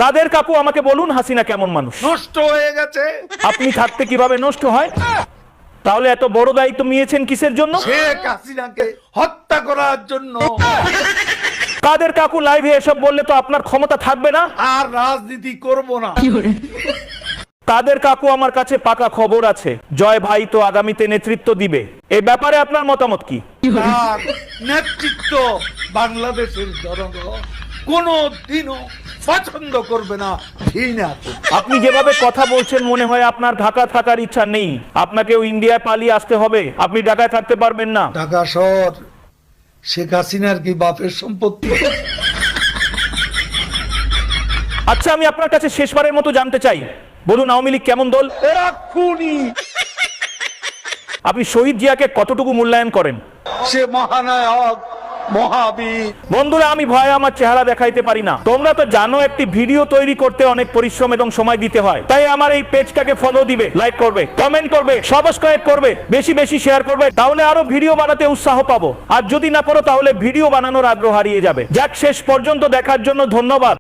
কাদের কাকু আমাকে বলুন হাসিনা কেমন মানুষ? নষ্ট হয়ে গেছে। আপনি থাকতে কিভাবে নষ্ট হয়? তাহলে এত বড় দায়িত্ব নিয়েছেন কিসের জন্য? শেখ হাসিনাকে হত্যা করার জন্য। কাদের কাকু লাইভে এসব বললে তো আপনার ক্ষমতা থাকবে না। আর রাজনীতি করব না। কাদের কাকু আমার কাছে পাকা খবর আছে, জয় ভাই তো আগামীতে নেতৃত্ব দিবে। এই ব্যাপারে আপনার মতামত কি? তার নেতৃত্ব বাংলাদেশের জনগণ কোনো দিনও পছন্দ করবে না, ঘৃণা করবে। আপনি যেভাবে কথা বলছেন মনে হয় আপনার ঢাকা থাকার ইচ্ছা নেই, আপনাকেও ইন্ডিয়ায় পালিয়ে আসতে হবে। আপনি ঢাকায় থাকতে পারবেন না। ঢাকা শহর শেখ হাসিনার কি বাপের সম্পত্তি? আচ্ছা, আমি আপনার কাছে শেষবারের মতো জানতে চাই, বলুন আওয়ামী লীগ কেমন দল? এরা খুনি। আপনি শহীদ জিয়াকে কতটুকু মূল্যায়ন করেন? সে মহানায়ক, মহাবীর। বন্ধুরা, আমি ভয়ে আমার চেহারা দেখাইতে পারি না। তোমরা তো জানো একটি ভিডিও তৈরি করতে অনেক পরিশ্রম এবং সময় দিতে হয়। তাই আমার এই পেজটাকে ফলো দিবে, লাইক করবে, কমেন্ট করবে, সাবস্ক্রাইব করবে, বেশি বেশি শেয়ার করবে, তাহলে আরো ভিডিও বানাতে উৎসাহ পাবো। আর যদি না করো তাহলে ভিডিও বানানোর আগ্রহ হারিয়ে যাবে। যাক, শেষ পর্যন্ত দেখার জন্য ধন্যবাদ।